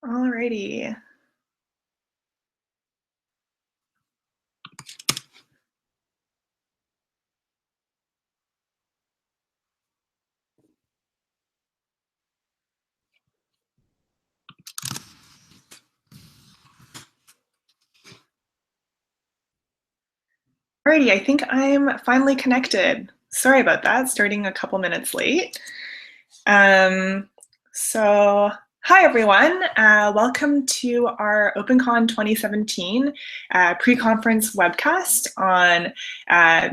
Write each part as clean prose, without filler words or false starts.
Alrighty. Alrighty, I think I'm finally connected. Sorry about that, starting a couple minutes late. Um, so, Hi everyone. Welcome to our OpenCon 2017 pre-conference webcast on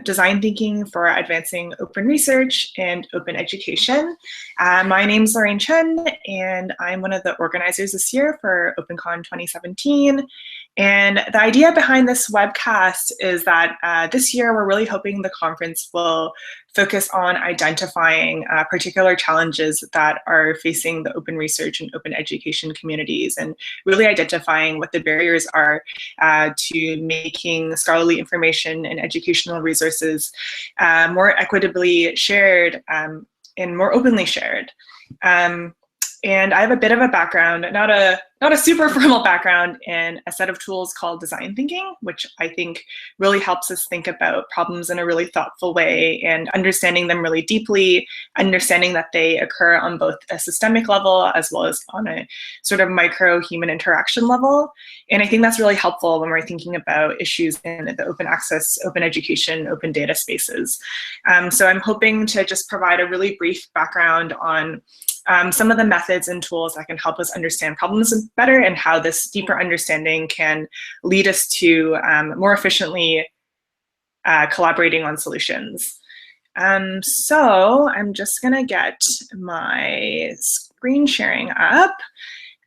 design thinking for advancing open research and open education. My name is Lorraine Chuen, and I'm one of the organizers this year for OpenCon 2017. And the idea behind this webcast is that this year we're really hoping the conference will focus on identifying particular challenges that are facing the open research and open education communities, and really identifying what the barriers are to making scholarly information and educational resources more equitably shared and more openly shared. And I have a bit of a background, not a super formal background, in a set of tools called design thinking, which I think really helps us think about problems in a really thoughtful way and understanding them really deeply, understanding that they occur on both a systemic level as well as on a sort of micro human interaction level. And I think that's really helpful when we're thinking about issues in the open access, open education, open data spaces. So I'm hoping to just provide a really brief background on some of the methods and tools that can help us understand problems better, and how this deeper understanding can lead us to more efficiently collaborating on solutions. So I'm just gonna get my screen sharing up.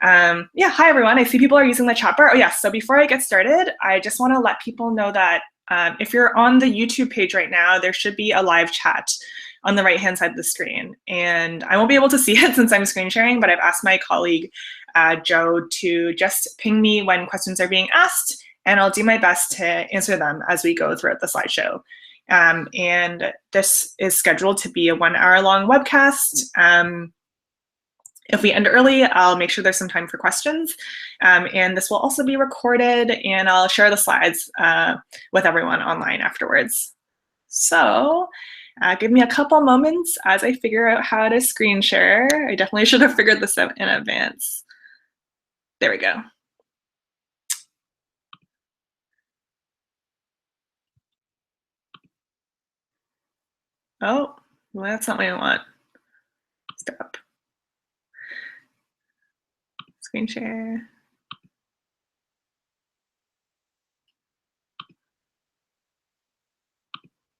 Yeah, hi everyone. I see people are using the chat bar. Oh yes, so before I get started, I just wanna let people know that if you're on the YouTube page right now, there should be a live chat on the right-hand side of the screen. And I won't be able to see it since I'm screen sharing, but I've asked my colleague, Joe, to just ping me when questions are being asked, and I'll do my best to answer them as we go throughout the slideshow. And this is scheduled to be a 1 hour long webcast. If we end early, I'll make sure there's some time for questions. And this will also be recorded, and I'll share the slides with everyone online afterwards. So give me a couple moments as I figure out how to screen share. I definitely should have figured this out in advance. There we go. Oh, well, that's not what I want. Stop. Screen share.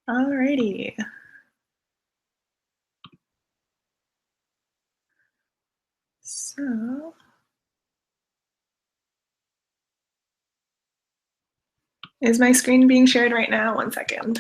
Alrighty. So, is my screen being shared right now? 1 second.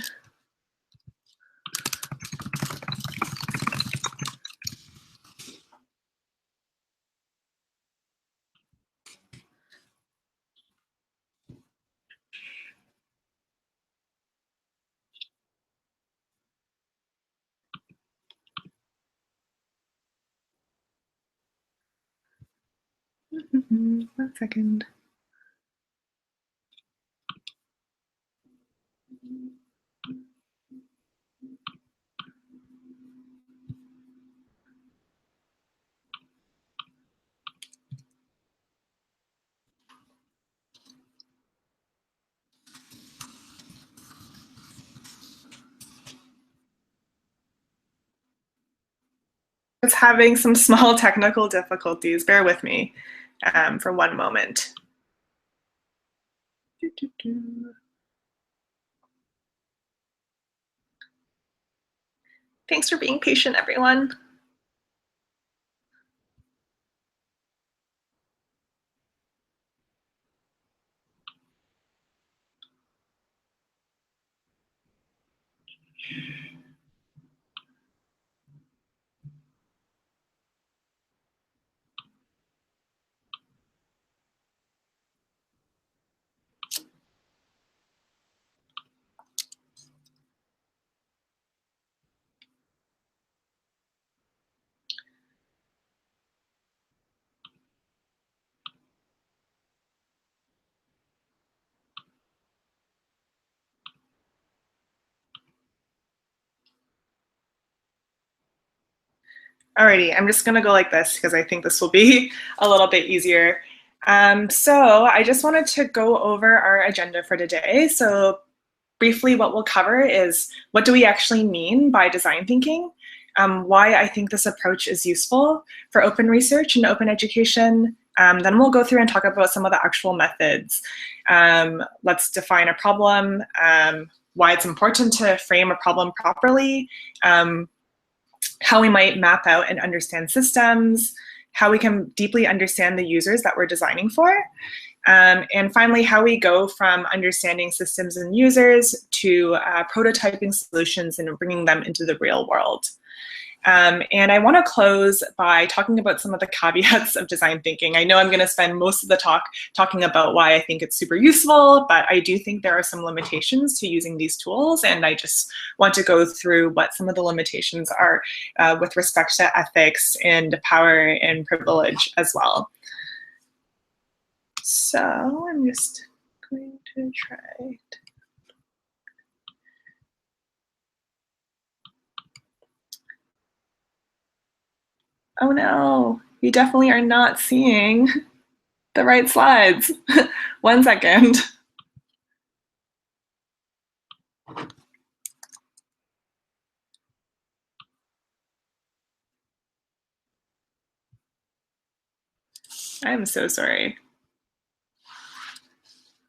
One second. It's having some small technical difficulties. Bear with me for one moment. Thanks for being patient, everyone. Alrighty, I'm just gonna go like this because I think this will be a little bit easier. So I just wanted to go over our agenda for today. So briefly, what we'll cover is what do we actually mean by design thinking, why I think this approach is useful for open research and open education. Then we'll go through and talk about some of the actual methods. Let's define a problem, why it's important to frame a problem properly, how we might map out and understand systems, how we can deeply understand the users that we're designing for, and finally, how we go from understanding systems and users to prototyping solutions and bringing them into the real world. And I want to close by talking about some of the caveats of design thinking. I know I'm going to spend most of the talk talking about why I think it's super useful, but I do think there are some limitations to using these tools, and I just want to go through what some of the limitations are with respect to ethics and power and privilege as well. So I'm just going to try it. Oh no, you definitely are not seeing the right slides. 1 second. I'm so sorry.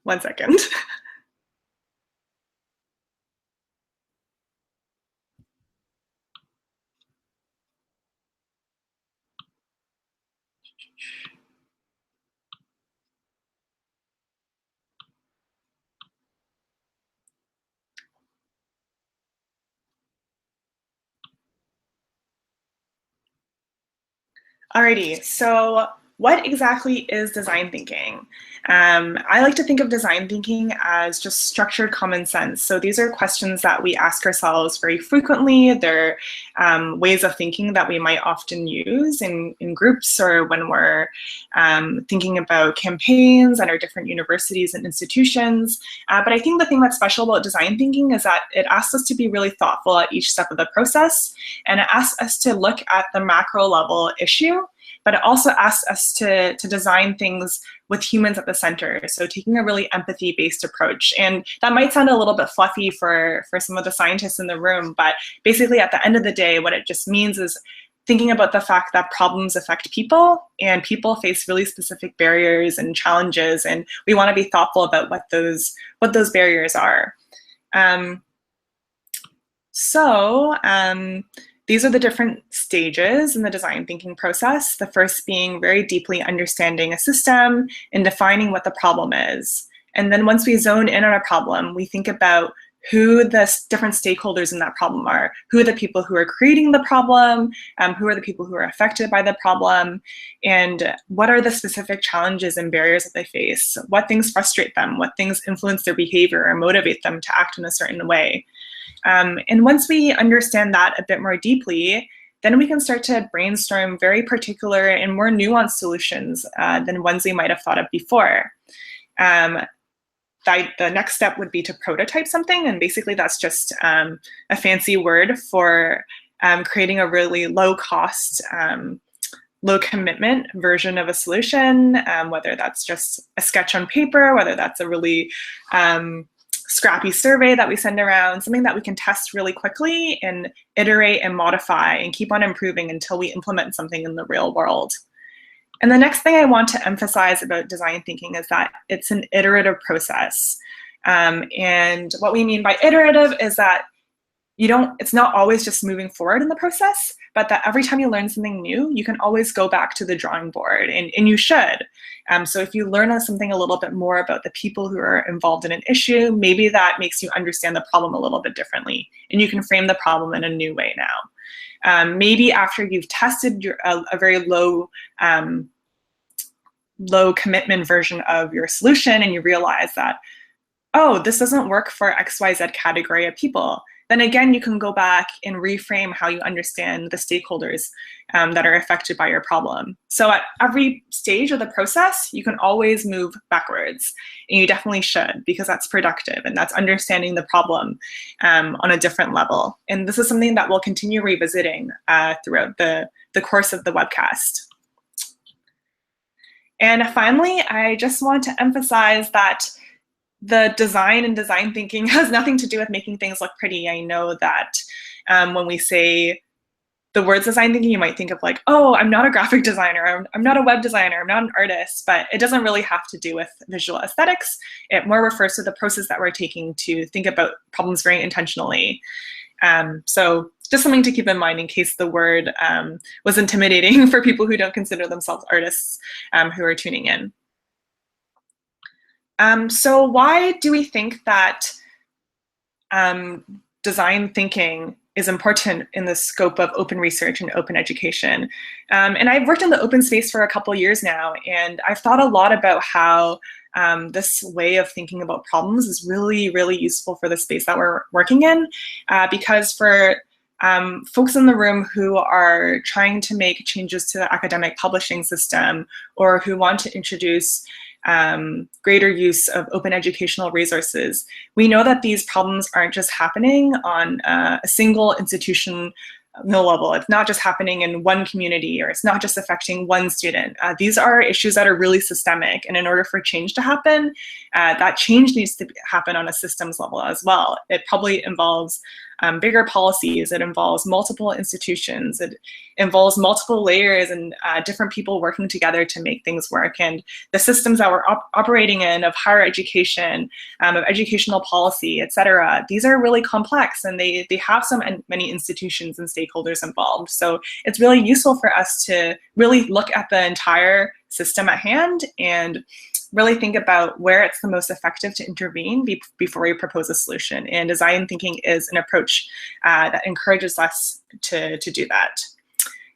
1 second. Alrighty, so what exactly is design thinking? I like to think of design thinking as just structured common sense. So these are questions that we ask ourselves very frequently. They're ways of thinking that we might often use in groups or when we're thinking about campaigns at our different universities and institutions. But I think the thing that's special about design thinking is that it asks us to be really thoughtful at each step of the process, and it asks us to look at the macro level issue, but it also asks us to design things with humans at the center. So taking a really empathy-based approach. And that might sound a little bit fluffy for some of the scientists in the room, but basically at the end of the day, what it just means is thinking about the fact that problems affect people, and people face really specific barriers and challenges, and we want to be thoughtful about what those barriers are. These are the different stages in the design thinking process. The first being very deeply understanding a system and defining what the problem is. And then once we zone in on a problem, we think about who the different stakeholders in that problem are, who are the people who are creating the problem, who are the people who are affected by the problem, and what are the specific challenges and barriers that they face, what things frustrate them, what things influence their behavior or motivate them to act in a certain way. And once we understand that a bit more deeply, then we can start to brainstorm very particular and more nuanced solutions than ones we might have thought of before. The next step would be to prototype something, and basically that's just a fancy word for creating a really low-cost, low-commitment version of a solution, whether that's just a sketch on paper, whether that's a really scrappy survey that we send around, something that we can test really quickly and iterate and modify and keep on improving until we implement something in the real world. And the next thing I want to emphasize about design thinking is that it's an iterative process. And what we mean by iterative is that it's not always just moving forward in the process, but that every time you learn something new, you can always go back to the drawing board, and you should. So if you learn something a little bit more about the people who are involved in an issue, maybe that makes you understand the problem a little bit differently, and you can frame the problem in a new way now. Maybe after you've tested a very low commitment version of your solution, and you realize that, oh, this doesn't work for XYZ category of people, then again, you can go back and reframe how you understand the stakeholders that are affected by your problem. So at every stage of the process, you can always move backwards, and you definitely should, because that's productive and that's understanding the problem on a different level. And this is something that we'll continue revisiting throughout the course of the webcast. And finally, I just want to emphasize that the design and design thinking has nothing to do with making things look pretty. I know that when we say the words design thinking, you might think of like, oh, I'm not a graphic designer, I'm not a web designer, I'm not an artist, but it doesn't really have to do with visual aesthetics. It more refers to the process that we're taking to think about problems very intentionally. So just something to keep in mind in case the word was intimidating for people who don't consider themselves artists who are tuning in. So why do we think that design thinking is important in the scope of open research and open education? And I've worked in the open space for a couple of years now, and I've thought a lot about how this way of thinking about problems is really, really useful for the space that we're working in, because for folks in the room who are trying to make changes to the academic publishing system, or who want to introduce greater use of open educational resources, we know that these problems aren't just happening on a single institutional level. It's not just happening in one community, or it's not just affecting one student. These are issues that are really systemic, and in order for change to happen, that change needs to happen on a systems level as well. It probably involves bigger policies, it involves multiple institutions, it involves multiple layers and different people working together to make things work. And the systems that we're operating in of higher education, of educational policy, et cetera, these are really complex, and they have so many institutions and stakeholders involved. So it's really useful for us to really look at the entire system at hand and really think about where it's the most effective to intervene before we propose a solution. And design thinking is an approach that encourages us to do that.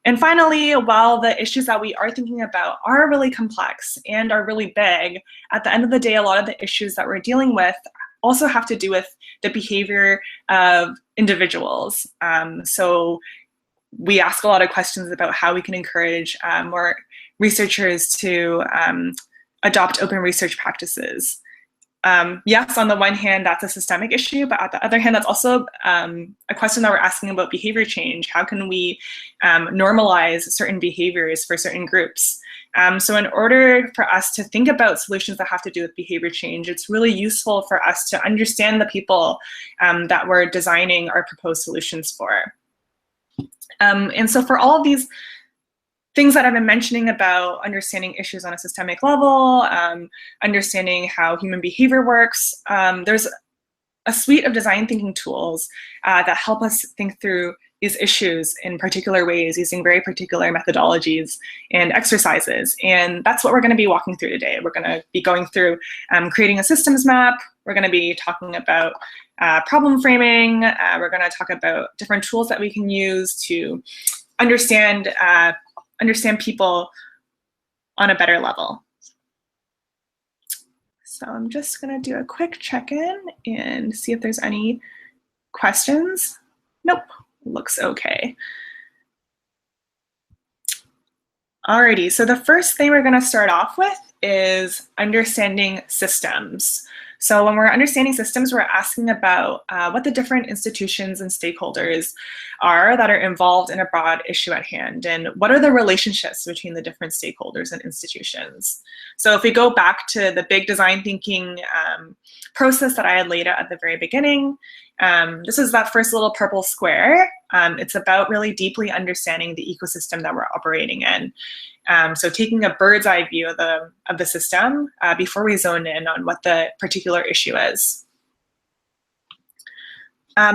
And finally, while the issues that we are thinking about are really complex and are really big, at the end of the day, a lot of the issues that we're dealing with also have to do with the behavior of individuals. So we ask a lot of questions about how we can encourage more researchers to adopt open research practices. Yes, on the one hand, that's a systemic issue, but on the other hand, that's also a question that we're asking about behavior change. How can we normalize certain behaviors for certain groups? So in order for us to think about solutions that have to do with behavior change, it's really useful for us to understand the people that we're designing our proposed solutions for. And so for all of these things that I've been mentioning about understanding issues on a systemic level, understanding how human behavior works, there's a suite of design thinking tools that help us think through these issues in particular ways using very particular methodologies and exercises. And that's what we're going to be walking through today. We're going to be going through creating a systems map. We're going to be talking about problem framing. We're going to talk about different tools that we can use to understand people on a better level. So I'm just going to do a quick check-in and see if there's any questions. Nope, looks okay. Alrighty, so the first thing we're going to start off with is understanding systems. So when we're understanding systems, we're asking about what the different institutions and stakeholders are that are involved in a broad issue at hand, and what are the relationships between the different stakeholders and institutions. So if we go back to the big design thinking process that I had laid out at the very beginning, this is that first little purple square. It's about really deeply understanding the ecosystem that we're operating in. So taking a bird's eye view of the system before we zone in on what the particular issue is.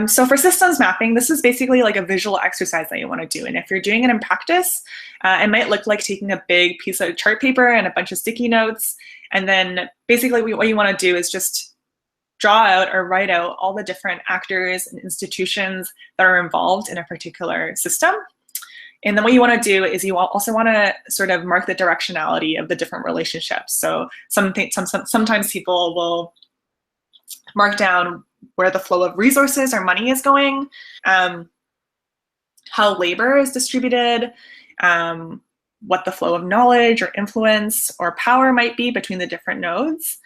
So for systems mapping, this is basically like a visual exercise that you want to do. And if you're doing it in practice, it might look like taking a big piece of chart paper and a bunch of sticky notes. And then basically what you want to do is just draw out or write out all the different actors and institutions that are involved in a particular system. And then what you want to do is you also want to sort of mark the directionality of the different relationships. So sometimes people will mark down where the flow of resources or money is going, how labor is distributed, what the flow of knowledge or influence or power might be between the different nodes.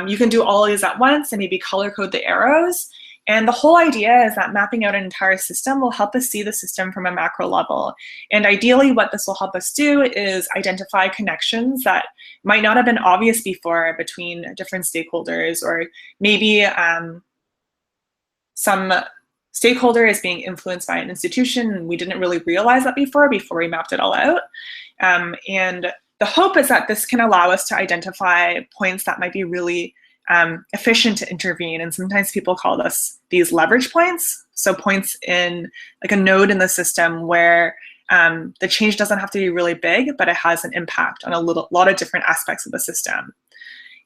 You can do all of these at once and maybe color code the arrows. And the whole idea is that mapping out an entire system will help us see the system from a macro level. And ideally, what this will help us do is identify connections that might not have been obvious before between different stakeholders, or maybe some stakeholder is being influenced by an institution and we didn't really realize that before we mapped it all out. And the hope is that this can allow us to identify points that might be really efficient to intervene. And sometimes people call these leverage points. So points in like a node in the system where the change doesn't have to be really big, but it has an impact on a lot of different aspects of the system.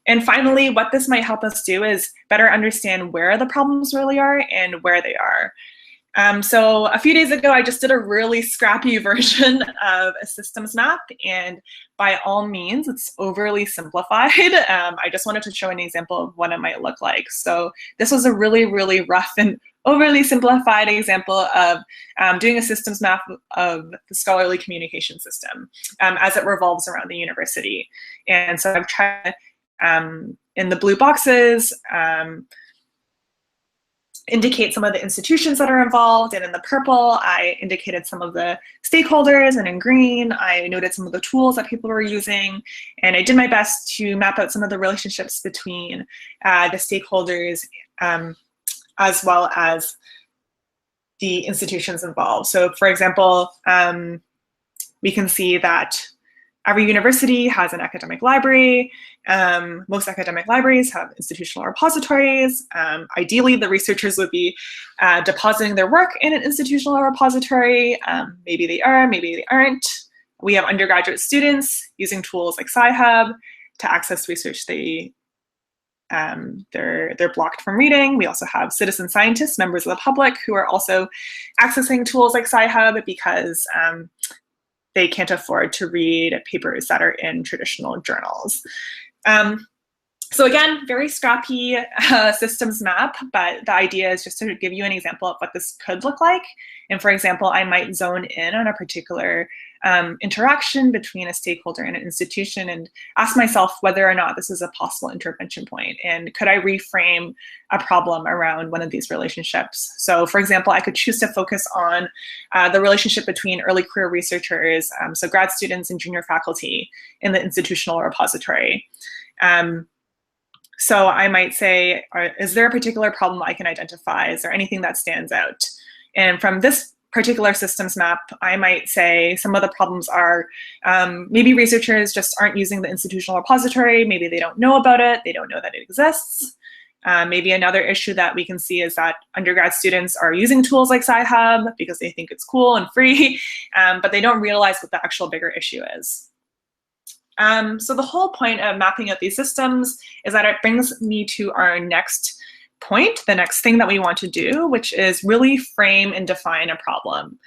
And finally, what this might help us do is better understand where the problems really are and where they are. So a few days ago, I just did a really scrappy version of a systems map, and by all means, it's overly simplified. I just wanted to show an example of what it might look like. So this was a really, really rough and overly simplified example of doing a systems map of the scholarly communication system as it revolves around the university. And so I've tried in the blue boxes, indicate some of the institutions that are involved, and in the purple, I indicated some of the stakeholders, and in green, I noted some of the tools that people were using, and I did my best to map out some of the relationships between the stakeholders as well as the institutions involved. So for example, we can see that every university has an academic library. Most academic libraries have institutional repositories. Ideally, the researchers would be depositing their work in an institutional repository. Maybe they are, maybe they aren't. We have undergraduate students using tools like Sci-Hub to access research they're blocked from reading. We also have citizen scientists, members of the public, who are also accessing tools like Sci-Hub because they can't afford to read papers that are in traditional journals. So again, very scrappy systems map, but the idea is just to give you an example of what this could look like. And for example, I might zone in on a particular interaction between a stakeholder and an institution and ask myself whether or not this is a possible intervention point. And could I reframe a problem around one of these relationships? So for example, I could choose to focus on the relationship between early career researchers, so grad students and junior faculty in the institutional repository. So I might say, is there a particular problem I can identify? Is there anything that stands out? And from this particular systems map, I might say some of the problems are maybe researchers just aren't using the institutional repository. Maybe they don't know about it. They don't know that it exists. Maybe another issue that we can see is that undergrad students are using tools like Sci-Hub because they think it's cool and free, but they don't realize what the actual bigger issue is. So the whole point of mapping out these systems is that it brings me to our next point, the next thing that we want to do, which is really frame and define a problem.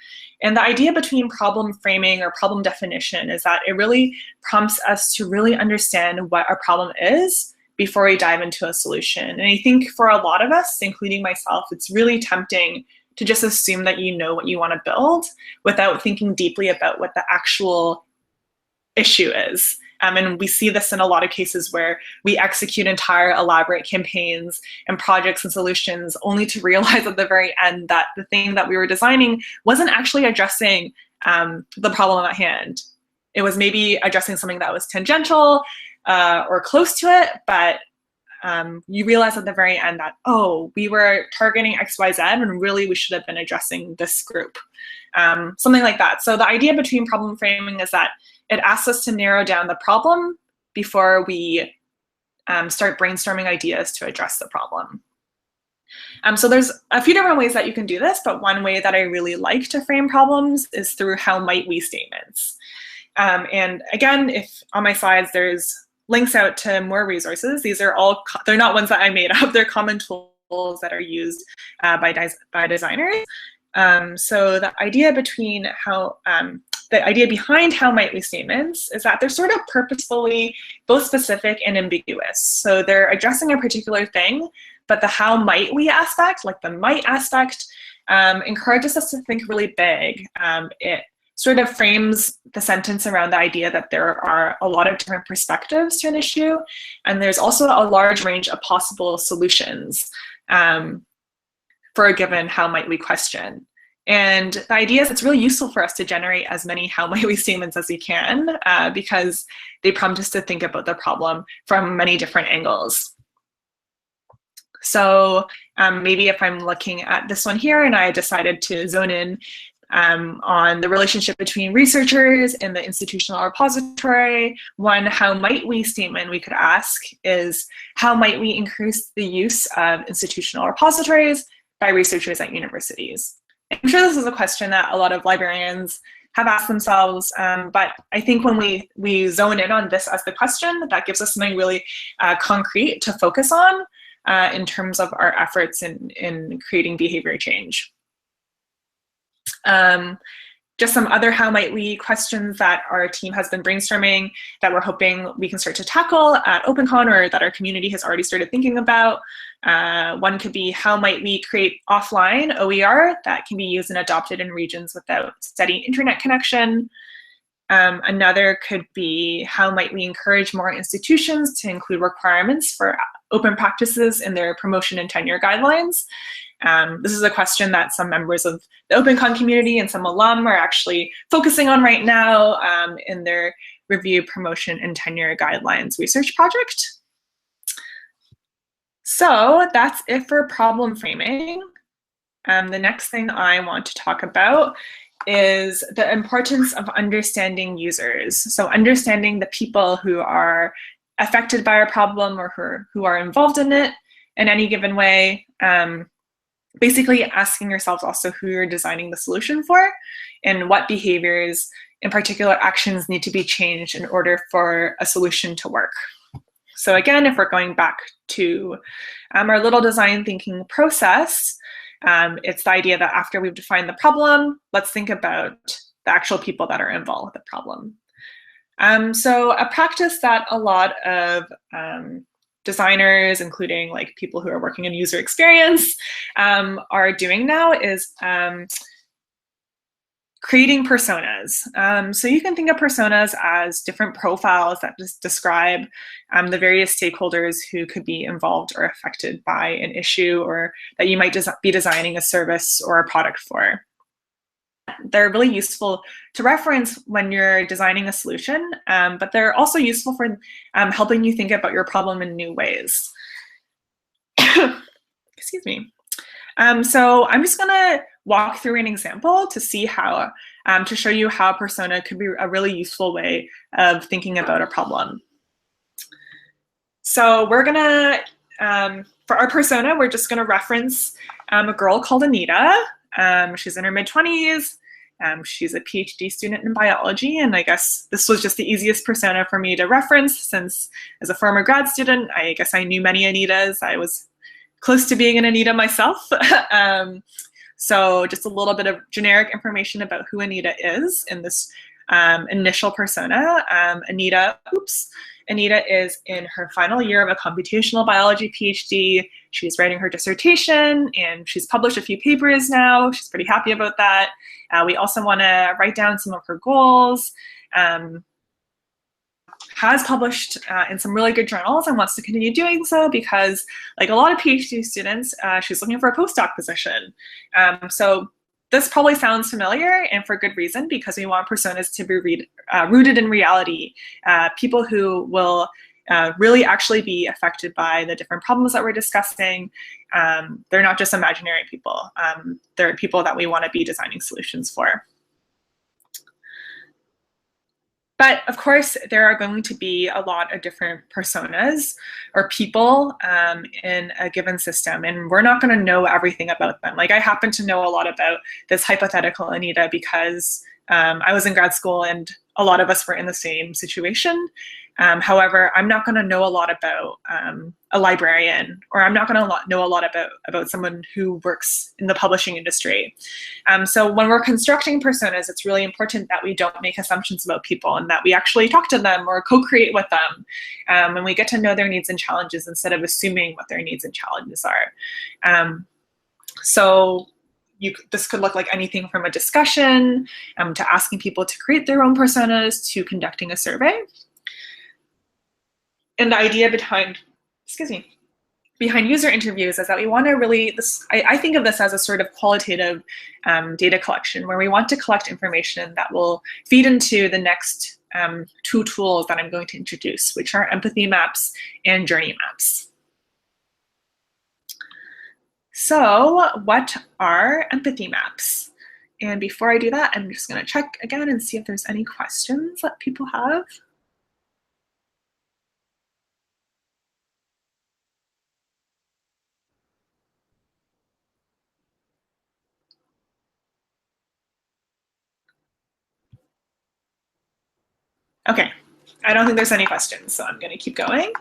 And the idea between problem framing or problem definition is that it really prompts us to really understand what our problem is before we dive into a solution. And I think for a lot of us, including myself, it's really tempting to just assume that you know what you want to build without thinking deeply about what the actual issue is. And we see this in a lot of cases where we execute entire elaborate campaigns and projects and solutions only to realize at the very end that the thing that we were designing wasn't actually addressing the problem at hand. It was maybe addressing something that was tangential or close to it, but you realize at the very end that, oh, we were targeting XYZ and really we should have been addressing this group. Something like that. So the idea between problem framing is that it asks us to narrow down the problem before we start brainstorming ideas to address the problem. So there's a few different ways that you can do this, but one way that I really like to frame problems is through how might we statements. And again, if on my slides there's links out to more resources, these are all, they're not ones that I made up, they're common tools that are used by designers. So the idea behind how might we statements is that they're sort of purposefully both specific and ambiguous. So they're addressing a particular thing, But the how might we aspect, like the might aspect, encourages us to think really big. It sort of frames the sentence around the idea that there are a lot of different perspectives to an issue, and there's also a large range of possible solutions for a given how might we question. And the idea is it's really useful for us to generate as many how might we statements as we can because they prompt us to think about the problem from many different angles. So maybe if I'm looking at this one here and I decided to zone in on the relationship between researchers and the institutional repository, one how might we statement we could ask is, how might we increase the use of institutional repositories by researchers at universities? I'm sure this is a question that a lot of librarians have asked themselves, but I think when we zone in on this as the question, that gives us something really concrete to focus on in terms of our efforts in creating behavior change. Just some other how might we questions that our team has been brainstorming that we're hoping we can start to tackle at OpenCon, or that our community has already started thinking about. One could be, how might we create offline OER that can be used and adopted in regions without steady internet connection? Another could be, how might we encourage more institutions to include requirements for open practices in their promotion and tenure guidelines? This is a question that some members of the OpenCon community and some alum are actually focusing on right now in their review, promotion, and tenure guidelines research project. So that's it for problem framing. The next thing I want to talk about is the importance of understanding users. So understanding the people who are affected by our problem or who are involved in it in any given way. Basically asking yourselves also who you're designing the solution for and what behaviors, in particular actions, need to be changed in order for a solution to work. So again, if we're going back to our little design thinking process, it's the idea that after we've defined the problem, let's think about the actual people that are involved with the problem. So a practice that a lot of designers, including like people who are working in user experience, are doing now is creating personas. So you can think of personas as different profiles that just describe the various stakeholders who could be involved or affected by an issue, or that you might be designing a service or a product for. They're really useful to reference when you're designing a solution, but they're also useful for helping you think about your problem in new ways. Excuse me. So I'm just gonna walk through an example to see how, to show you how a persona could be a really useful way of thinking about a problem. So we're gonna, for our persona, we're just gonna reference a girl called Anita. She's in her mid-20s. She's a PhD student in biology, and I guess this was just the easiest persona for me to reference, since as a former grad student, I guess I knew many Anitas. I was close to being an Anita myself. So just a little bit of generic information about who Anita is in this initial persona. Anita is in her final year of a computational biology PhD. She's writing her dissertation, and she's published a few papers now. She's pretty happy about that. We also want to write down some of her goals. Has published in some really good journals and wants to continue doing so because, like a lot of PhD students, she's looking for a postdoc position. So this probably sounds familiar, and for good reason, because we want personas to be rooted in reality, people who will really actually be affected by the different problems that we're discussing. They're not just imaginary people. They're people that we want to be designing solutions for. But of course, there are going to be a lot of different personas or people in a given system, and we're not going to know everything about them. Like, I happen to know a lot about this hypothetical Anita because I was in grad school and a lot of us were in the same situation. However, I'm not going to know a lot about a librarian, or I'm not going to know a lot about someone who works in the publishing industry. So when we're constructing personas, it's really important that we don't make assumptions about people and that we actually talk to them or co-create with them, and we get to know their needs and challenges instead of assuming what their needs and challenges are. So this could look like anything from a discussion to asking people to create their own personas to conducting a survey. And the idea behind user interviews is that we want to really, I think of this as a sort of qualitative data collection, where we want to collect information that will feed into the next two tools that I'm going to introduce, which are empathy maps and journey maps. So what are empathy maps? And before I do that, I'm just going to check again and see if there's any questions that people have. Okay, I don't think there's any questions, so I'm going to keep going.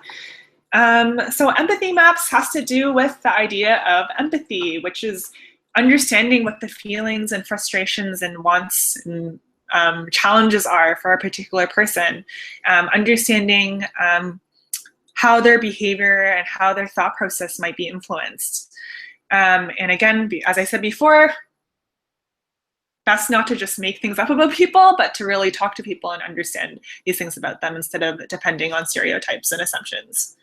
So empathy maps has to do with the idea of empathy, which is understanding what the feelings and frustrations and wants and challenges are for a particular person, understanding how their behavior and how their thought process might be influenced. And again, as I said before, best not to just make things up about people, but to really talk to people and understand these things about them instead of depending on stereotypes and assumptions.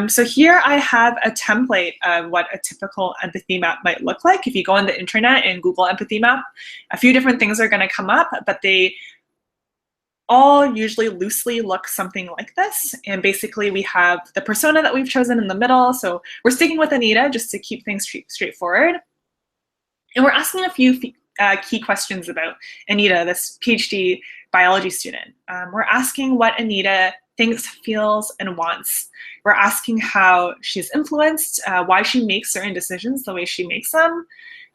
So here I have a template of what a typical empathy map might look like. If you go on the internet and Google empathy map, a few different things are going to come up, but they all usually loosely look something like this. And basically we have the persona that we've chosen in the middle. So we're sticking with Anita just to keep things straightforward. And we're asking a few key questions about Anita, this PhD biology student. We're asking what Anita thinks, feels, and wants. We're asking how she's influenced, why she makes certain decisions the way she makes them.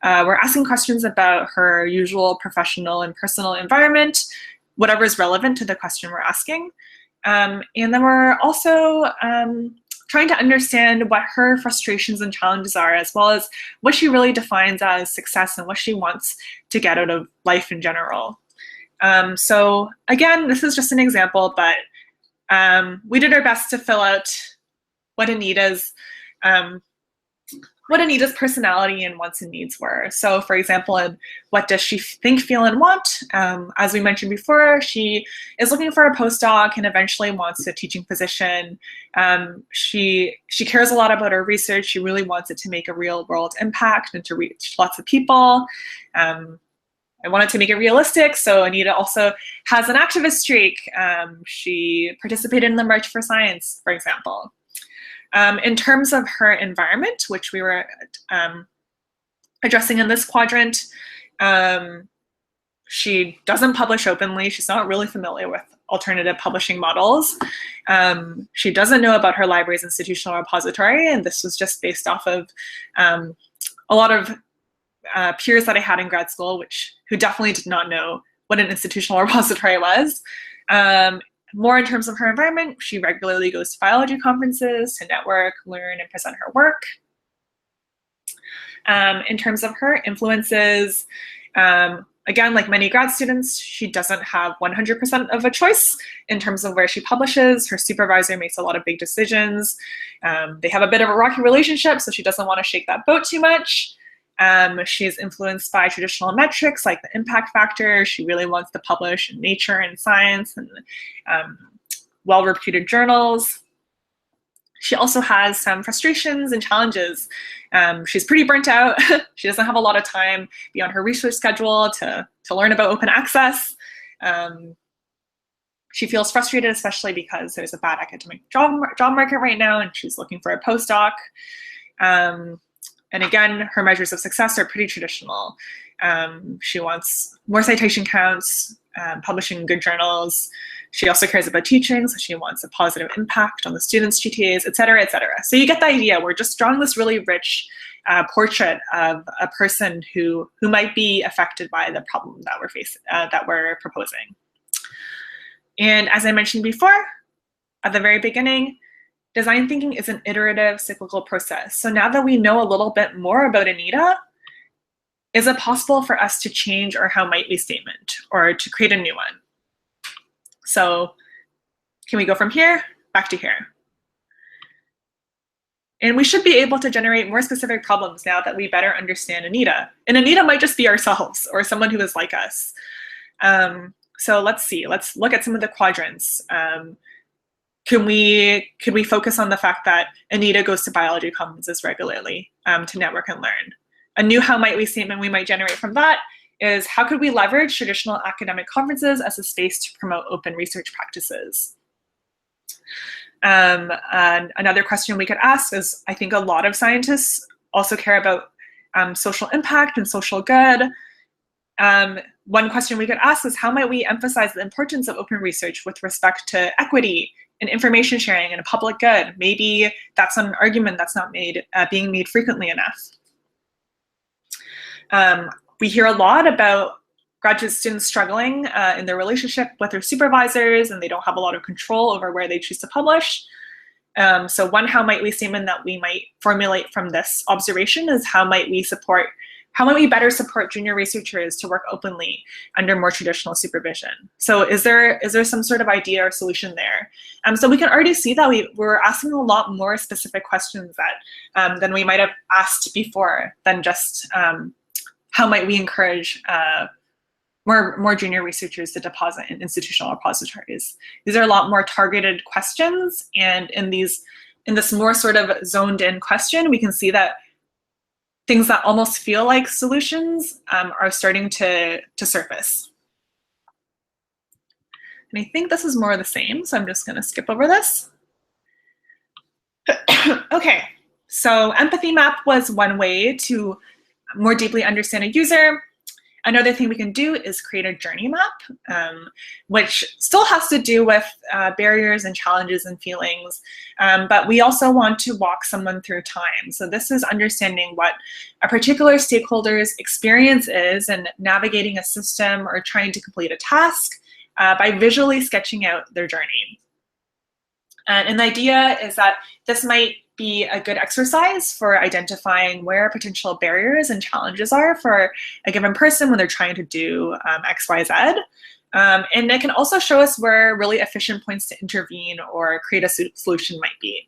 We're asking questions about her usual professional and personal environment, whatever is relevant to the question we're asking. And then we're also trying to understand what her frustrations and challenges are, as well as what she really defines as success and what she wants to get out of life in general. So again, this is just an example, but we did our best to fill out what Anita's personality and wants and needs were. So for example, in what does she think, feel, and want? As we mentioned before, she is looking for a postdoc and eventually wants a teaching position. She cares a lot about her research. She really wants it to make a real world impact and to reach lots of people. I wanted to make it realistic, so Anita also has an activist streak. She participated in the March for Science, for example. In terms of her environment, which we were addressing in this quadrant, she doesn't publish openly. She's not really familiar with alternative publishing models. She doesn't know about her library's institutional repository, and this was just based off of a lot of peers that I had in grad school, who definitely did not know what an institutional repository was. More in terms of her environment, she regularly goes to biology conferences to network, learn, and present her work. In terms of her influences, again, like many grad students, she doesn't have 100% of a choice in terms of where she publishes. Her supervisor makes a lot of big decisions. They have a bit of a rocky relationship, so she doesn't want to shake that boat too much. She's influenced by traditional metrics like the impact factor. She really wants to publish in Nature and Science and well-reputed journals. She also has some frustrations and challenges. She's pretty burnt out. She doesn't have a lot of time beyond her research schedule to learn about open access. She feels frustrated, especially because there's a bad academic job market right now, and she's looking for a postdoc. And again, her measures of success are pretty traditional. She wants more citation counts, publishing in good journals. She also cares about teaching, so she wants a positive impact on the students' GTAs, et cetera, et cetera. So you get the idea. We're just drawing this really rich portrait of a person who might be affected by the problem that we're proposing. And as I mentioned before, at the very beginning, design thinking is an iterative cyclical process. So now that we know a little bit more about Anita, is it possible for us to change our how might we statement or to create a new one? So can we go from here back to here? And we should be able to generate more specific problems now that we better understand Anita. And Anita might just be ourselves or someone who is like us. So let's see, let's look at some of the quadrants. Could we focus on the fact that Anita goes to biology conferences regularly to network and learn? A new how might we statement we might generate from that is how could we leverage traditional academic conferences as a space to promote open research practices? And another question we could ask is, I think a lot of scientists also care about social impact and social good. One question we could ask is, how might we emphasize the importance of open research with respect to equity and information sharing and a public good? Maybe that's an argument that's not being made frequently enough. We hear a lot about graduate students struggling in their relationship with their supervisors, and they don't have a lot of control over where they choose to publish. So one how might we statement that we might formulate from this observation is how might we better support junior researchers to work openly under more traditional supervision? So is there some sort of idea or solution there? So we can already see that we're asking a lot more specific questions than we might have asked before than just how might we encourage more junior researchers to deposit in institutional repositories. These are a lot more targeted questions, and in this more sort of zoned in question, we can see that things that almost feel like solutions are starting to surface. And I think this is more of the same, so I'm just going to skip over this. Okay, so empathy map was one way to more deeply understand a user. Another thing we can do is create a journey map, which still has to do with barriers and challenges and feelings, but we also want to walk someone through time. So this is understanding what a particular stakeholder's experience is and navigating a system or trying to complete a task by visually sketching out their journey. And the idea is that this might be a good exercise for identifying where potential barriers and challenges are for a given person when they're trying to do X, Y, Z. And it can also show us where really efficient points to intervene or create a solution might be.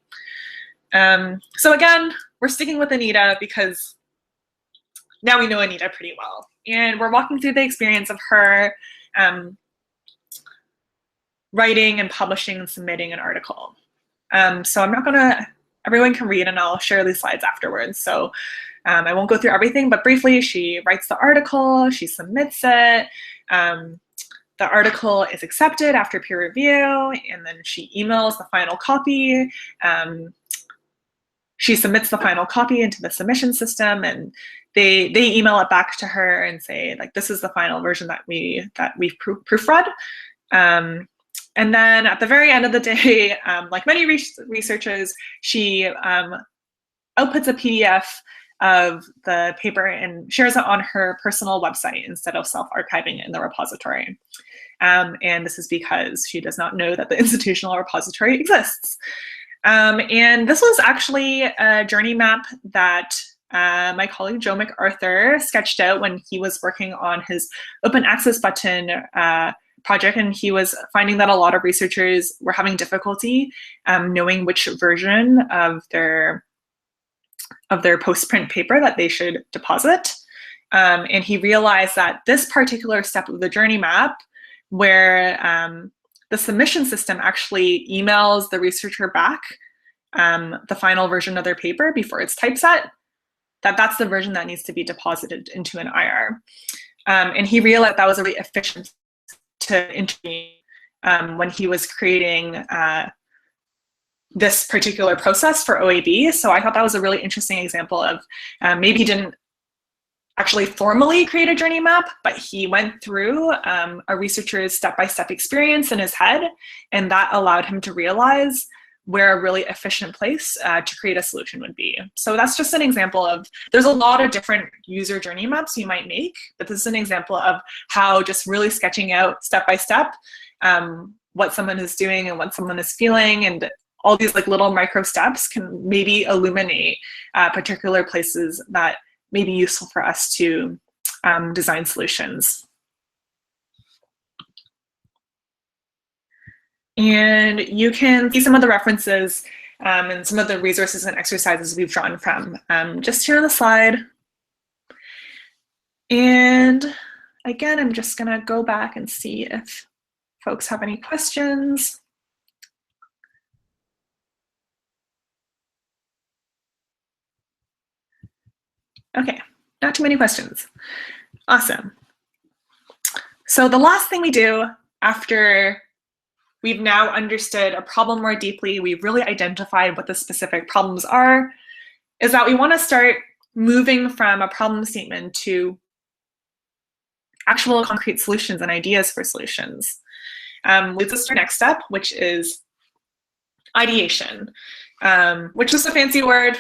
So again, we're sticking with Anita because now we know Anita pretty well. And we're walking through the experience of her writing and publishing and submitting an article. So I'm not gonna, everyone can read and I'll share these slides afterwards. So I won't go through everything, but briefly, she writes the article, she submits it. The article is accepted after peer review, and then she emails the final copy. She submits the final copy into the submission system, and they email it back to her and say, like, this is the final version that we've proofread. And then at the very end of the day, like many researchers, she outputs a PDF of the paper and shares it on her personal website instead of self-archiving it in the repository. And this is because she does not know that the institutional repository exists. And this was actually a journey map that my colleague Joe MacArthur sketched out when he was working on his open access button project, and he was finding that a lot of researchers were having difficulty knowing which version of their post-print paper that they should deposit. And he realized that this particular step of the journey map, where the submission system actually emails the researcher back the final version of their paper before it's typeset, that's the version that needs to be deposited into an IR. And he realized that was a really efficient to intervene when he was creating this particular process for OAB. So I thought that was a really interesting example of maybe he didn't actually formally create a journey map, but he went through a researcher's step-by-step experience in his head, and that allowed him to realize where a really efficient place to create a solution would be. So that's just an example of, there's a lot of different user journey maps you might make, but this is an example of how just really sketching out step by step what someone is doing and what someone is feeling, and all these like little micro steps can maybe illuminate particular places that may be useful for us to design solutions. And you can see some of the references and some of the resources and exercises we've drawn from just here on the slide. And again, I'm just gonna go back and see if folks have any questions. Okay, not too many questions. Awesome. So the last thing we do after we've now understood a problem more deeply, we've really identified what the specific problems are, is that we want to start moving from a problem statement to actual concrete solutions and ideas for solutions. Leads us to our next step, which is ideation, which is a fancy word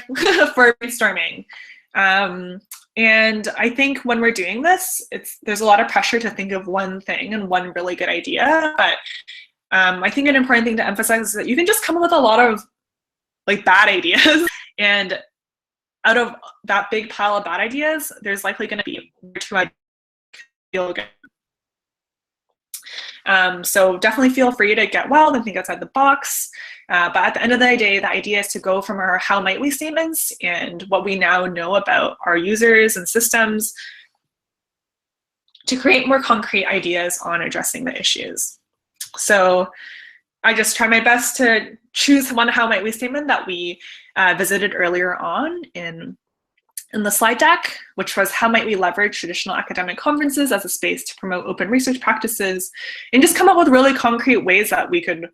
for brainstorming. And I think when we're doing this, there's a lot of pressure to think of one thing and one really good idea, but I think an important thing to emphasize is that you can just come up with a lot of like bad ideas, and out of that big pile of bad ideas, there's likely going to be one or two ideas that feel good. So definitely feel free to get wild and think outside the box. But at the end of the day, the idea is to go from our how might we statements and what we now know about our users and systems to create more concrete ideas on addressing the issues. So I just try my best to choose one how might we statement that we visited earlier on in the slide deck, which was how might we leverage traditional academic conferences as a space to promote open research practices, and just come up with really concrete ways that we could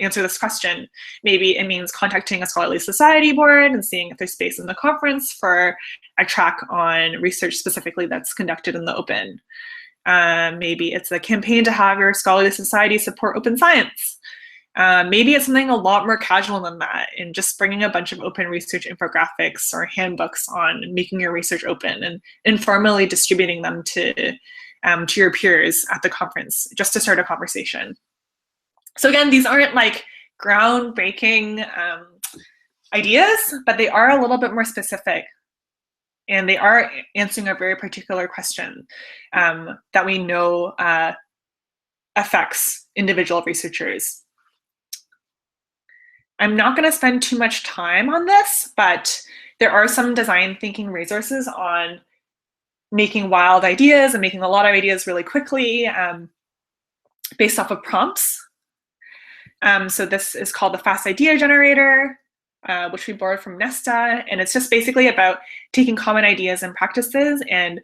answer this question. Maybe it means contacting a scholarly society board and seeing if there's space in the conference for a track on research specifically that's conducted in the open. Maybe it's a campaign to have your scholarly society support open science. Maybe it's something a lot more casual than that, and just bringing a bunch of open research infographics or handbooks on making your research open and informally distributing them to your peers at the conference just to start a conversation. So again, these aren't like groundbreaking ideas, but they are a little bit more specific, and they are answering a very particular question that we know affects individual researchers. I'm not going to spend too much time on this, but there are some design thinking resources on making wild ideas and making a lot of ideas really quickly based off of prompts. So this is called the Fast Idea Generator, which we borrowed from Nesta. And it's just basically about taking common ideas and practices and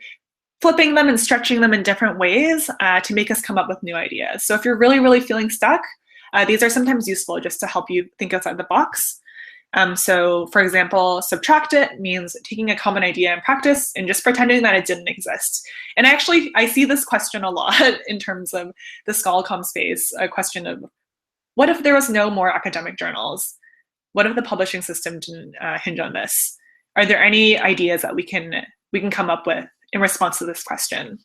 flipping them and stretching them in different ways to make us come up with new ideas. So if you're really, really feeling stuck, these are sometimes useful just to help you think outside the box. So for example, subtract it means taking a common idea and practice and just pretending that it didn't exist. And actually, I see this question a lot in terms of the ScholComm space, a question of what if there was no more academic journals? What if the publishing system didn't hinge on this? Are there any ideas that we can come up with in response to this question?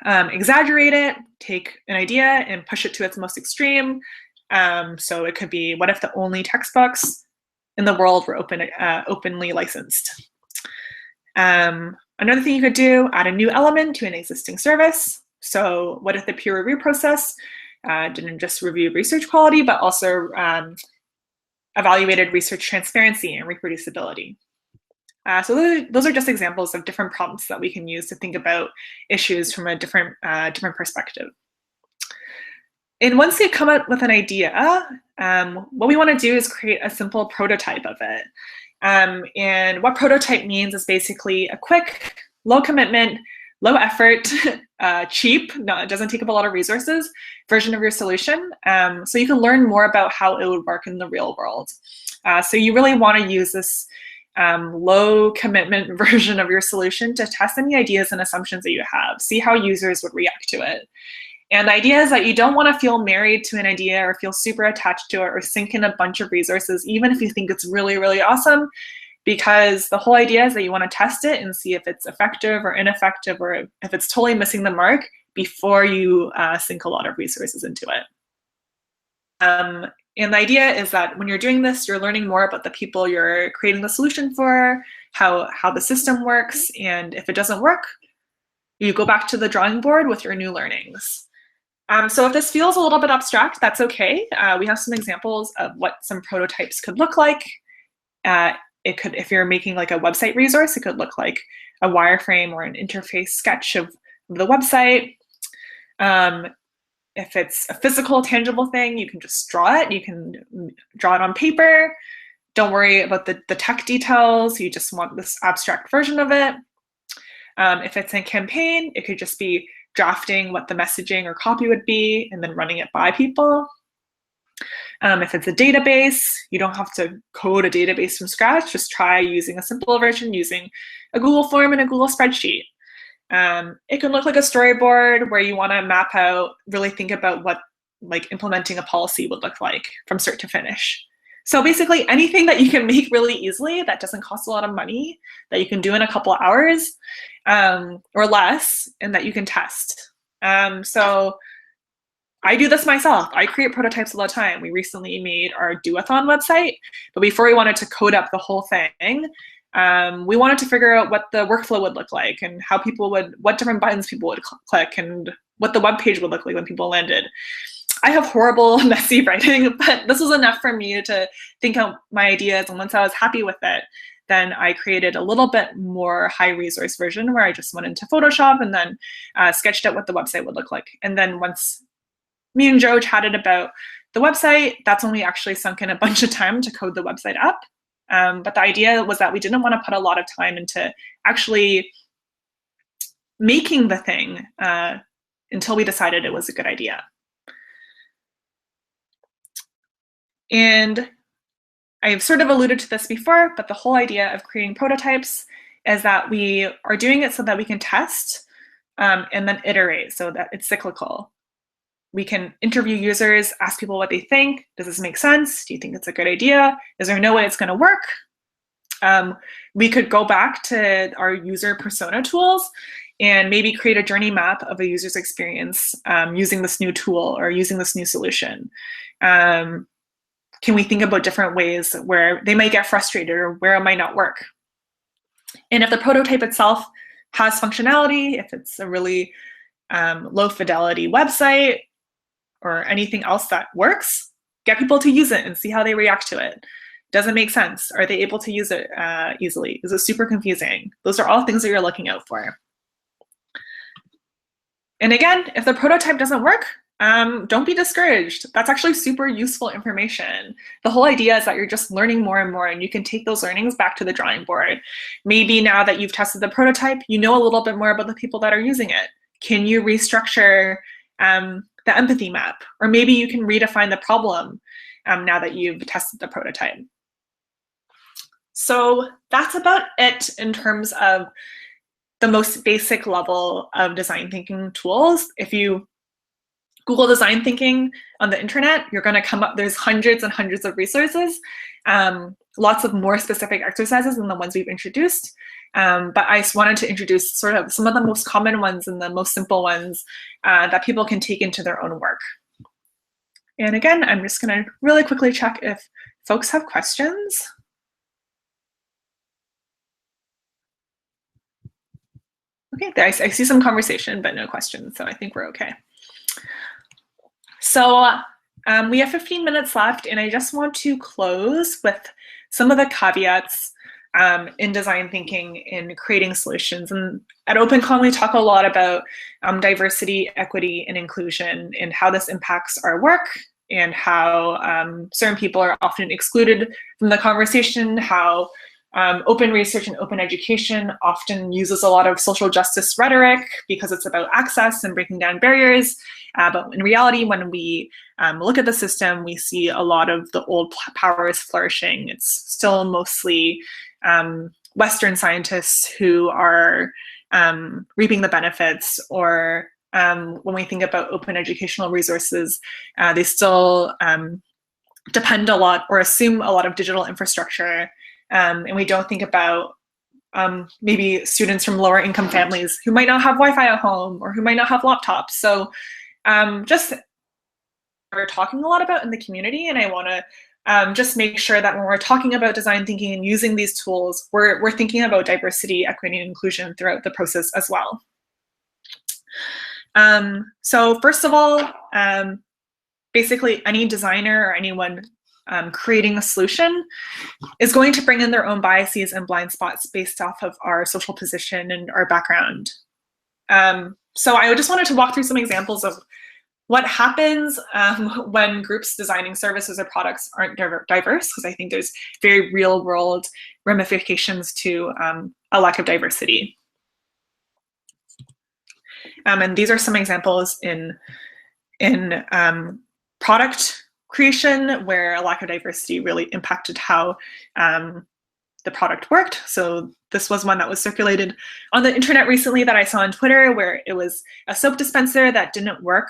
Exaggerate it, take an idea and push it to its most extreme. So it could be, what if the only textbooks in the world were openly licensed? Another thing you could do, add a new element to an existing service. So what if the peer review process didn't just review research quality, but also evaluated research transparency and reproducibility? So those are just examples of different prompts that we can use to think about issues from a different perspective. And once you come up with an idea, what we want to do is create a simple prototype of it. And what prototype means is basically a quick, low commitment, low effort, cheap, it doesn't take up a lot of resources, version of your solution. So you can learn more about how it would work in the real world. So you really want to use this low commitment version of your solution to test any ideas and assumptions that you have, see how users would react to it. And the idea is that you don't want to feel married to an idea or feel super attached to it or sink in a bunch of resources, even if you think it's really, really awesome, because the whole idea is that you want to test it and see if it's effective or ineffective, or if it's totally missing the mark before you sink a lot of resources into it. And the idea is that when you're doing this, you're learning more about the people you're creating the solution for, how the system works, and if it doesn't work, you go back to the drawing board with your new learnings. So if this feels a little bit abstract, that's okay. We have some examples of what some prototypes could look like. It could, if you're making like a website resource, it could look like a wireframe or an interface sketch of the website. If it's a physical, tangible thing, you can just draw it. You can draw it on paper. Don't worry about the tech details. You just want this abstract version of it. If it's a campaign, it could just be drafting what the messaging or copy would be and then running it by people. If it's a database, you don't have to code a database from scratch. Just try using a simple version using a Google form and a Google spreadsheet. It can look like a storyboard where you want to map out, really think about what like implementing a policy would look like from start to finish. So basically anything that you can make really easily that doesn't cost a lot of money, that you can do in a couple of hours or less, and that you can test. So I do this myself. I create prototypes all the time. We recently made our do-a-thon website, but before we wanted to code up the whole thing, we wanted to figure out what the workflow would look like and how people would, what different buttons people would click and what the web page would look like when people landed. I have horrible, messy writing, but this was enough for me to think out my ideas. And once I was happy with it, then I created a little bit more high resource version where I just went into Photoshop and then sketched out what the website would look like. And then once me and Joe chatted about the website, that's when we actually sunk in a bunch of time to code the website up. But the idea was that we didn't want to put a lot of time into actually making the thing until we decided it was a good idea. And I've sort of alluded to this before, but the whole idea of creating prototypes is that we are doing it so that we can test and then iterate, so that it's cyclical. We can interview users, ask people what they think. Does this make sense? Do you think it's a good idea? Is there no way it's going to work? We could go back to our user persona tools and maybe create a journey map of a user's experience using this new tool or using this new solution. Can we think about different ways where they might get frustrated or where it might not work? And if the prototype itself has functionality, if it's a really low fidelity website or anything else that works, get people to use it and see how they react to it. Does it make sense? Are they able to use it easily? Is it super confusing? Those are all things that you're looking out for. And again, if the prototype doesn't work, don't be discouraged. That's actually super useful information. The whole idea is that you're just learning more and more, and you can take those learnings back to the drawing board. Maybe now that you've tested the prototype, you know a little bit more about the people that are using it. Can you restructure the empathy map? Or maybe you can redefine the problem now that you've tested the prototype. So that's about it in terms of the most basic level of design thinking tools. If you Google design thinking on the internet, you're going to come up, there's hundreds and hundreds of resources, lots of more specific exercises than the ones we've introduced. But I just wanted to introduce sort of some of the most common ones and the most simple ones that people can take into their own work. And again, I'm just going to really quickly check if folks have questions. Okay, I see some conversation, but no questions, so I think we're okay. So we have 15 minutes left, and I just want to close with some of the caveats in design thinking, in creating solutions. And at OpenCon, we talk a lot about diversity, equity, and inclusion, and how this impacts our work, and how certain people are often excluded from the conversation, how open research and open education often uses a lot of social justice rhetoric because it's about access and breaking down barriers. But in reality, when we look at the system, we see a lot of the old powers flourishing. It's still mostly Western scientists who are reaping the benefits, or when we think about open educational resources, they still depend a lot or assume a lot of digital infrastructure. And we don't think about maybe students from lower income families who might not have Wi-Fi at home or who might not have laptops. So just we're talking a lot about in the community, and I want to just make sure that when we're talking about design thinking and using these tools, we're thinking about diversity, equity, and inclusion throughout the process as well. So first of all, basically any designer or anyone creating a solution is going to bring in their own biases and blind spots based off of our social position and our background. So I just wanted to walk through some examples of what happens when groups designing services or products aren't diverse, because I think there's very real world ramifications to a lack of diversity. And these are some examples in product creation where a lack of diversity really impacted how the product worked. So this was one that was circulated on the internet recently that I saw on Twitter, where it was a soap dispenser that didn't work,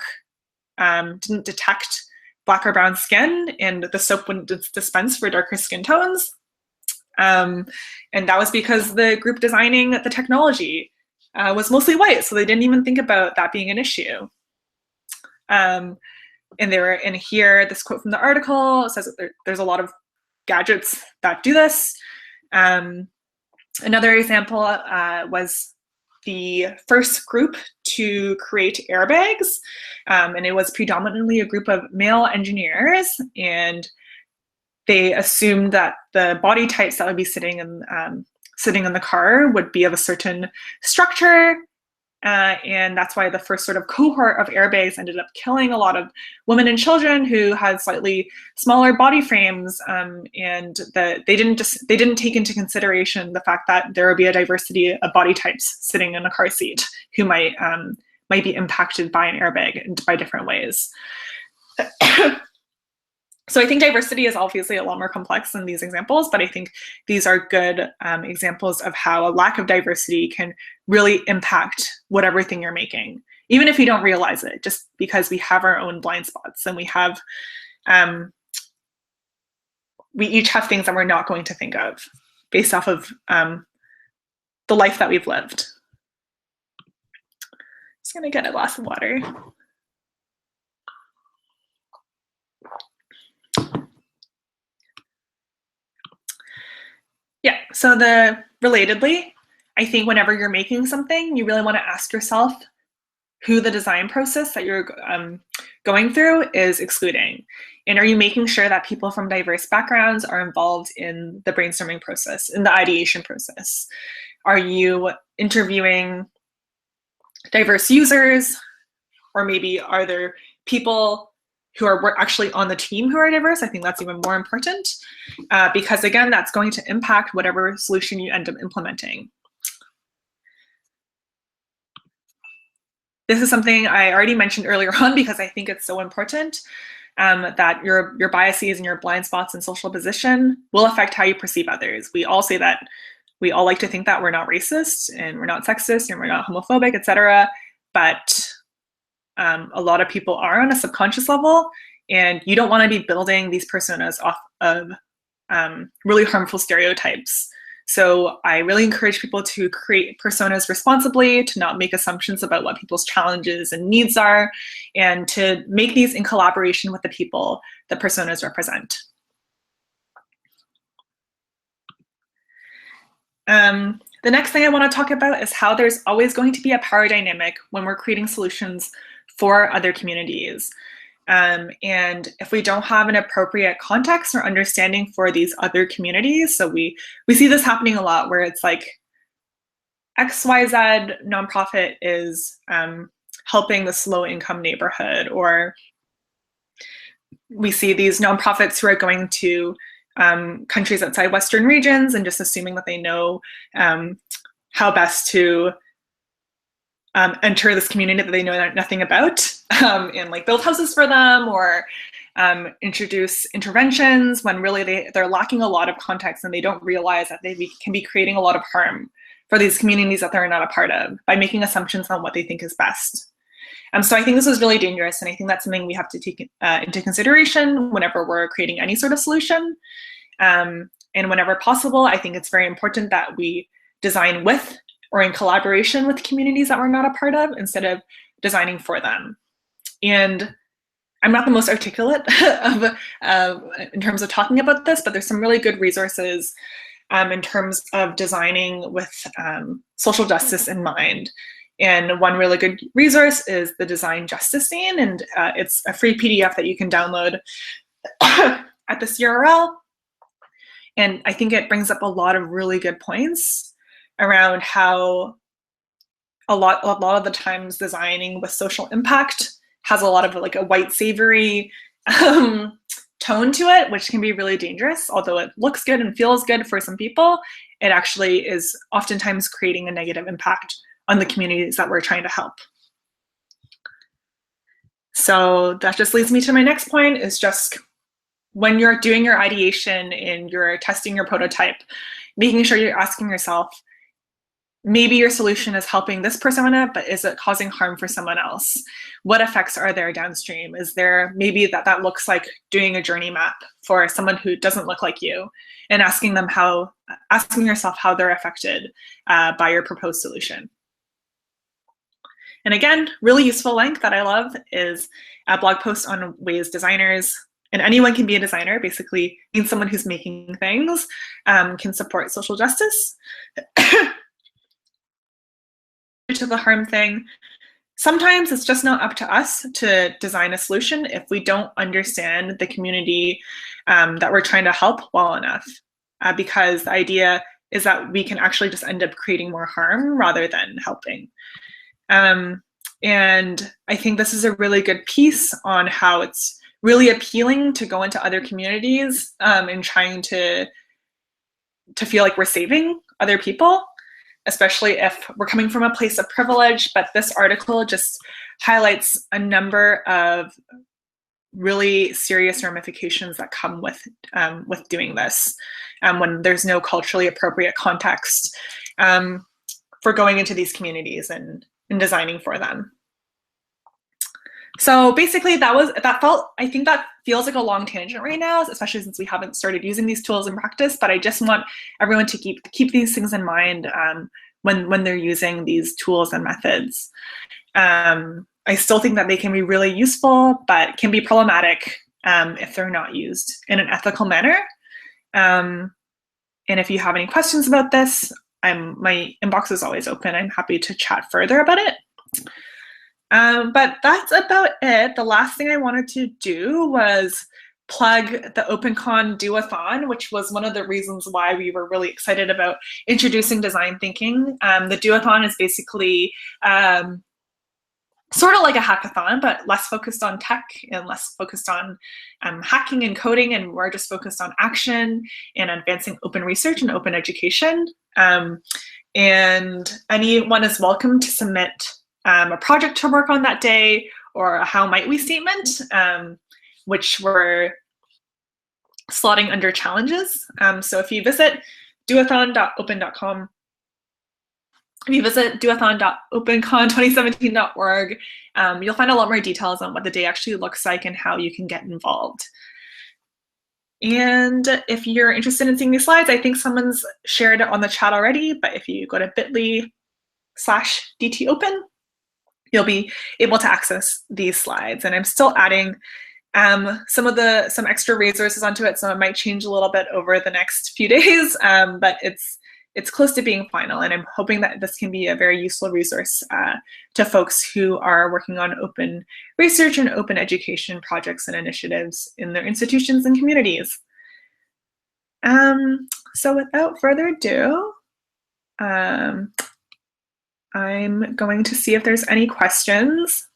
didn't detect black or brown skin, and the soap wouldn't dispense for darker skin tones. And that was because the group designing the technology was mostly white, so they didn't even think about that being an issue. And they were in here, this quote from the article says that there's a lot of gadgets that do this. Another example was the first group to create airbags, and it was predominantly a group of male engineers, and they assumed that the body types that would be sitting in the car would be of a certain structure, and that's why the first sort of cohort of airbags ended up killing a lot of women and children who had slightly smaller body frames, and they didn't take into consideration the fact that there would be a diversity of body types sitting in a car seat who might be impacted by an airbag in by different ways. So I think diversity is obviously a lot more complex than these examples, but I think these are good examples of how a lack of diversity can really impact whatever thing you're making, even if you don't realize it, just because we have our own blind spots and we each have things that we're not going to think of based off of the life that we've lived. Just gonna get a glass of water. Yeah, so relatedly, I think whenever you're making something, you really want to ask yourself who the design process that you're going through is excluding. And are you making sure that people from diverse backgrounds are involved in the brainstorming process, in the ideation process? Are you interviewing diverse users? Or maybe are there people who are actually on the team who are diverse? I think that's even more important because again, that's going to impact whatever solution you end up implementing. This is something I already mentioned earlier on because I think it's so important that your biases and your blind spots and social position will affect how you perceive others. We all say that, we all like to think that we're not racist and we're not sexist and we're not homophobic, etc. But a lot of people are on a subconscious level, and you don't want to be building these personas off of really harmful stereotypes. So I really encourage people to create personas responsibly, to not make assumptions about what people's challenges and needs are, and to make these in collaboration with the people that personas represent. The next thing I want to talk about is how there's always going to be a power dynamic when we're creating solutions for other communities. And if we don't have an appropriate context or understanding for these other communities, so we see this happening a lot where it's like XYZ nonprofit is helping this low income neighborhood, or we see these nonprofits who are going to countries outside Western regions and just assuming that they know how best to enter this community that they know nothing about, and like build houses for them or introduce interventions when really they're lacking a lot of context, and they don't realize that they can be creating a lot of harm for these communities that they're not a part of by making assumptions on what they think is best. So I think this is really dangerous, and I think that's something we have to take into consideration whenever we're creating any sort of solution. And whenever possible, I think it's very important that we design with or in collaboration with communities that we're not a part of instead of designing for them. And I'm not the most articulate in terms of talking about this, but there's some really good resources in terms of designing with social justice in mind. And one really good resource is the Design Justice Scene, and it's a free PDF that you can download at this URL. And I think it brings up a lot of really good points around how a lot of the times designing with social impact has a lot of like a white savory tone to it, which can be really dangerous. Although it looks good and feels good for some people, it actually is oftentimes creating a negative impact on the communities that we're trying to help. So that just leads me to my next point, is just when you're doing your ideation and you're testing your prototype, making sure you're asking yourself, maybe your solution is helping this persona, but is it causing harm for someone else? What effects are there downstream? Is there maybe that looks like doing a journey map for someone who doesn't look like you, and asking yourself how they're affected by your proposed solution. And again, really useful link that I love is a blog post on ways designers, and anyone can be a designer, basically means someone who's making things, can support social justice. To the harm thing, sometimes it's just not up to us to design a solution if we don't understand the community that we're trying to help well enough, because the idea is that we can actually just end up creating more harm rather than helping. And I think this is a really good piece on how it's really appealing to go into other communities and trying to feel like we're saving other people, especially if we're coming from a place of privilege. But this article just highlights a number of really serious ramifications that come with doing this when there's no culturally appropriate context for going into these communities and designing for them. So basically I think that feels like a long tangent right now, especially since we haven't started using these tools in practice, but I just want everyone to keep these things in mind when they're using these tools and methods. I still think that they can be really useful, but can be problematic if they're not used in an ethical manner. And if you have any questions about this, my inbox is always open. I'm happy to chat further about it. But that's about it. The last thing I wanted to do was plug the OpenCon do-a-thon, which was one of the reasons why we were really excited about introducing design thinking. The do-a-thon is basically sort of like a hackathon, but less focused on tech and less focused on hacking and coding, and we're just focused on action and advancing open research and open education. And anyone is welcome to submit a project to work on that day, or a how might we statement, which we're slotting under challenges. So if you visit doathon.open.com, if you visit doathon.opencon2017.org, you'll find a lot more details on what the day actually looks like and how you can get involved. And if you're interested in seeing these slides, I think someone's shared it on the chat already, but if you go to bit.ly/dtopen, you'll be able to access these slides. And I'm still adding some extra resources onto it, so it might change a little bit over the next few days, but it's close to being final, and I'm hoping that this can be a very useful resource to folks who are working on open research and open education projects and initiatives in their institutions and communities. So without further ado, I'm going to see if there's any questions.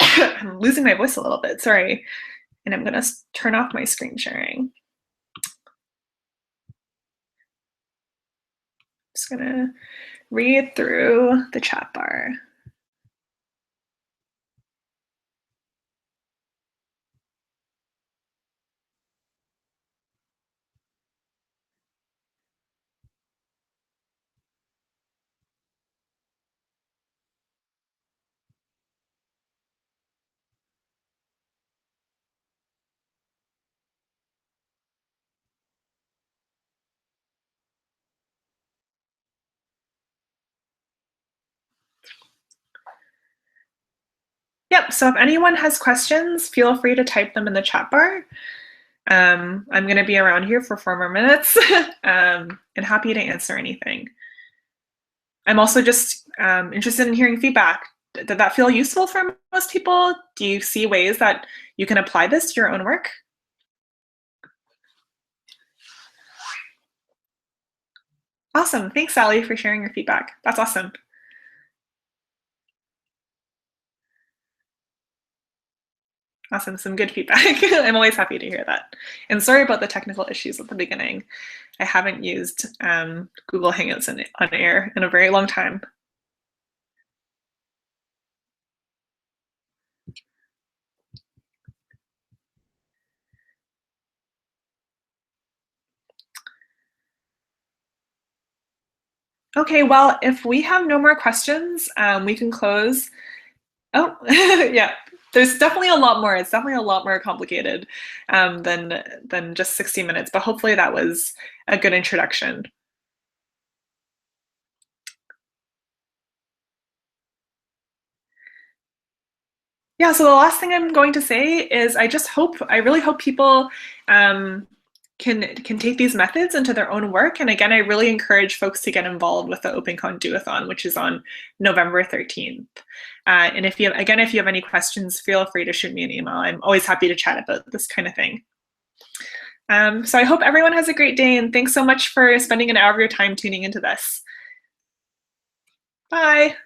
I'm losing my voice a little bit, sorry. And I'm going to turn off my screen sharing. Just going to read through the chat bar. Yep, so if anyone has questions, feel free to type them in the chat bar. I'm going to be around here for 4 more minutes and happy to answer anything. I'm also just interested in hearing feedback. Did that feel useful for most people? Do you see ways that you can apply this to your own work? Awesome. Thanks, Sally, for sharing your feedback. That's awesome. Awesome. Some good feedback. I'm always happy to hear that. And sorry about the technical issues at the beginning. I haven't used Google Hangouts on air in a very long time. Okay, well, if we have no more questions, we can close. Oh, yeah. There's definitely a lot more. It's definitely a lot more complicated than just 60 minutes, but hopefully that was a good introduction. Yeah, so the last thing I'm going to say is I really hope people can take these methods into their own work. And again, I really encourage folks to get involved with the OpenCon Do-a-thon, which is on November 13th. And if you have any questions, feel free to shoot me an email. I'm always happy to chat about this kind of thing. So I hope everyone has a great day, and thanks so much for spending an hour of your time tuning into this. Bye.